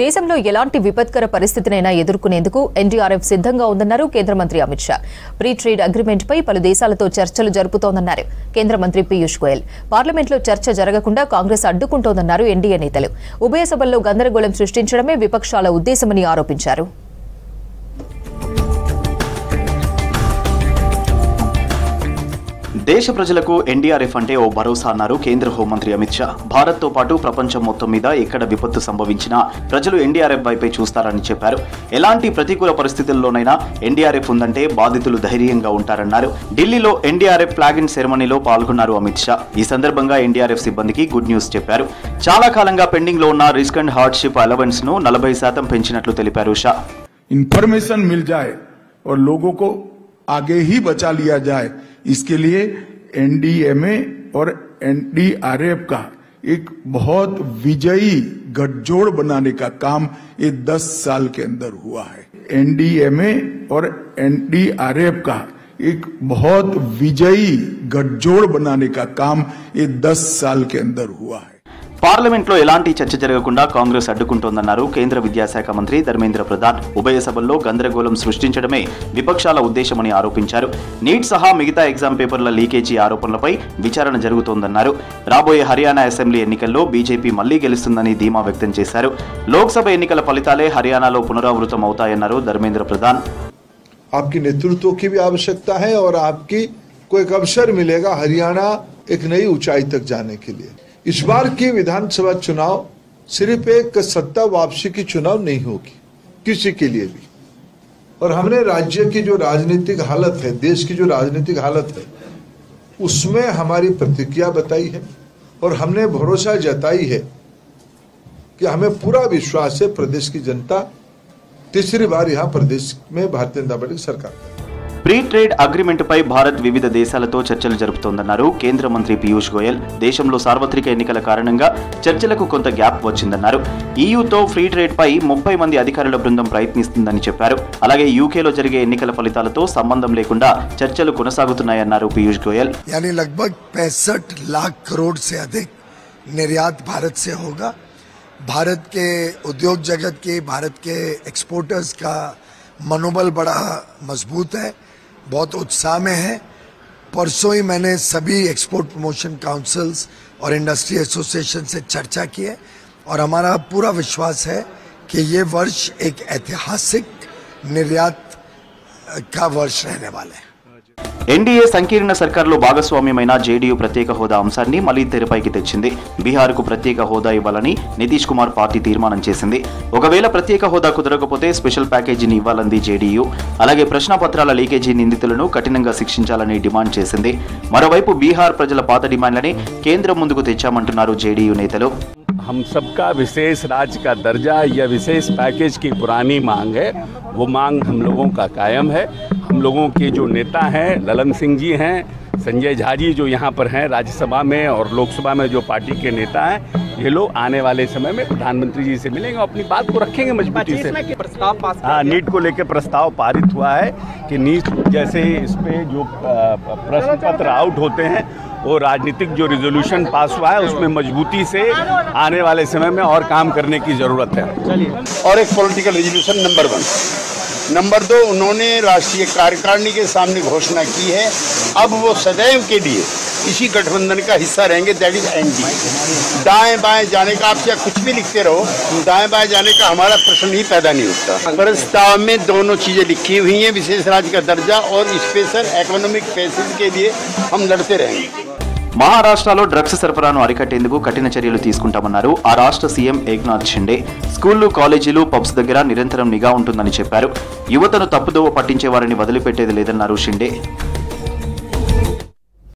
దేశంలో ఎలాంటి విపత్కర పరిస్థితినైనా ఎదుర్కొనేందుకు ఎన్డీఆర్ఎఫ్ సిద్ధంగా ఉందన్నారు కేంద్ర మంత్రి Amit Shah. Free trade agreement పై పలు దేశాలతో చర్చలు జరుపుతోందన్నారు కేంద్ర మంత్రి పీయూష్ గోయల్. పార్లమెంట్లో చర్చ జరగకుండా కాంగ్రెస్ అడ్డుకుంటోందన్నారు ఎన్డీఏ నేతలు. ఉభయ సభల్లో గందరగోళం సృష్టించడమే విపక్షాల ఉద్దేశమని ఆరోపించారు. దేశ ప్రజలకు ఎన్డీఆర్ఎఫ్ అంటే ఓ భరోసా అన్నారు కేంద్ర హోంమంత్రి అమిత్ షా. భారత్తో పాటు ప్రపంచం మొత్తం మీద ఎక్కడ విపత్తు సంభవించినా ప్రజలు ఎన్డీఆర్ఎఫ్ వైపే చూస్తారని చెప్పారు. ఎలాంటి ప్రతికూల పరిస్థితుల్లోనైనా ఎన్డీఆర్ఎఫ్ ఉందంటే బాధితులు ధైర్యంగా ఉంటారన్నారు. ఢిల్లీలో ఎన్డీఆర్ఎఫ్ ఫ్లాగింగ్ సెరమనీలో పాల్గొన్నారు అమిత్ షా. ఈ సందర్భంగా ఎన్డీఆర్ఎఫ్ సిబ్బందికి గుడ్ న్యూస్ చెప్పారు. చాలా కాలంగా పెండింగ్ లో ఉన్న రిస్క్ అండ్ హార్డ్షిప్ అలవెన్స్ ను 40% పెంచినట్లు తెలిపారు షా. इन्फॉर्मेशन मिल जाए और लोगों को आगे ही बचा लिया जाए, इसके लिए एनडीएमए और एनडीआरएफ का एक बहुत विजयी गठजोड़ बनाने का काम ये 10 साल के अंदर हुआ है. एनडीएमए और एनडीआरएफ का एक बहुत विजयी गठजोड़ बनाने का काम ये 10 साल के अंदर हुआ है. పార్లమెంట్లో ఎలాంటి చర్చ జరగకుండా కాంగ్రెస్ అడ్డుకుంటోందన్నారు కేంద్ర విద్యాశాఖ మంత్రి ధర్మేంద్ర ప్రధాన్. ఉభయ సభల్లో గందరగోళం సృష్టించడమే విపక్షాల ఉద్దేశమని ఆరోపించారు. నీట్ సహా మిగతా ఎగ్జామ్ పేపర్ల లీకేజీ ఆరోపణలపై విచారణ జరుగుతోందన్నారు. రాబోయే హర్యానా అసెంబ్లీ ఎన్నికల్లో బీజేపీ మళ్లీ గెలుస్తుందని ధీమా వ్యక్తం చేశారు. లోక్సభ ఎన్నికల ఫలితాలే హర్యానాలో పునరావృతం అవుతాయన్నారు ధర్మేంద్ర ప్రధాన్. आपकी नेतृत्व की भी आवश्यकता है और आपकी को एक अवसर मिलेगा हरियाणा एक नई ऊंचाई तक जाने के लिए. इस बार की विधानसभा चुनाव सिर्फ एक सत्ता वापसी की चुनाव नहीं होगी किसी के लिए भी. और हमने राज्य की जो राजनीतिक हालत है, देश की जो राजनीतिक हालत है, उसमें हमारी प्रतिक्रिया बताई है और हमने भरोसा जताई है कि हमें पूरा विश्वास है प्रदेश की जनता तीसरी बार यहाँ प्रदेश में भारतीय जनता पार्टी की सरकार. ప్రీ ట్రేడ్ అగ్రిమెంట్ పై భారత్ వివిధ దేశాలతో చర్చలు జరుపుతోందన్నారు కేంద్ర మంత్రి పీయూష్ గోయల్. దేశంలో సార్వత్రిక ఎన్నికల కారణంగా చర్చలకు కొంత గ్యాప్ వచ్చిందన్నారు. ఈయూతో ఫ్రీ ట్రేడ్ పై 30 మంది అధికారుల బృందం ప్రయత్నిస్తుందని చెప్పారు. అలాగే యూకేలో జరిగే ఎన్నికల ఫలితాలతో సంబంధం లేకుండా చర్చలు కొనసాగుతున్నాయన్నారు పీయూష్ గోయల్. यानी लगभग 65 लाख करोड़ से अधिक निर्यात भारत से होगा. भारत के उद्योग जगत के, भारत के एक्सपोर्टर्स का मनोबल बड़ा मजबूत है, बहुत उत्साह में है. परसों ही मैंने सभी एक्सपोर्ट प्रमोशन काउंसिल्स और इंडस्ट्री एसोसिएशन से चर्चा की है और हमारा पूरा विश्वास है कि ये वर्ष एक ऐतिहासिक निर्यात का वर्ष रहने वाला है. ఎన్డీఏ సంకీర్ణ సర్కార్లో భాగస్వామ్యమైన జేడీయూ ప్రత్యేక హోదా అంశాన్ని మళ్లీ తెరపైకి తెచ్చింది. బీహార్కు ప్రత్యేక హోదా ఇవ్వాలని నితీష్ కుమార్ పార్టీ తీర్మానం చేసింది. ఒకవేళ ప్రత్యేక హోదా కుదరకపోతే స్పెషల్ ప్యాకేజీని ఇవ్వాలంది జేడీయూ. అలాగే ప్రశ్నపత్రాల లీకేజీ నిందితులను కఠినంగా శిక్షించాలని డిమాండ్ చేసింది. మరోవైపు బీహార్ ప్రజల పాత డిమాండ్లని కేంద్రం ముందుకు తెచ్చామంటున్నారు జేడీయూ నేతలు. हम सबका विशेष राज्य का दर्जा या विशेष पैकेज की पुरानी मांग है, वो मांग हम लोगों का कायम है. हम लोगों के जो नेता हैं, ललन सिंह जी हैं, संजय झा जी जो यहाँ पर हैं राज्यसभा में और लोकसभा में जो पार्टी के नेता हैं, ये लोग आने वाले समय में प्रधानमंत्री जी से मिलेंगे और अपनी बात को रखेंगे मजबूती से. हाँ, नीट को लेकर प्रस्ताव पारित हुआ है कि नीट जैसे इस पे जो प्रश्न पत्र आउट होते हैं वो राजनीतिक जो रिजोल्यूशन पास हुआ है उसमें मजबूती से आने वाले समय में और काम करने की जरूरत है. और एक पॉलिटिकल रेजोल्यूशन नंबर 1. नंबर 2, उन्होंने राष्ट्रीय कार्यकारिणी के सामने घोषणा की है अब वो सदैव के लिए इसी गठबंधन का हिस्सा रहेंगे, दैट इज एनडी. दाएं बाएं जाने का आप चाहे कुछ भी लिखते रहो, दाएं बाएं जाने का हमारा प्रश्न ही पैदा नहीं होता. प्रस्ताव में दोनों चीजें लिखी हुई हैं, विशेष राज्य का दर्जा और स्पेशल इकोनॉमिक पैसेज के लिए हम लड़ते रहेंगे. మహారాష్ట్రలో డ్రగ్స్ సరఫరాను అరికట్టేందుకు కఠిన చర్యలు తీసుకుంటామన్నారు ఆ రాష్ట్ర సీఎం ఏక్నాథ్ షిండే. స్కూళ్లు, కాలేజీలు, పబ్స్ దగ్గర నిరంతరం నిఘా ఉంటుందని చెప్పారు. యువతను తప్పుదోవ పట్టించే వారిని వదిలిపెట్టేది లేదన్నారు షిండే.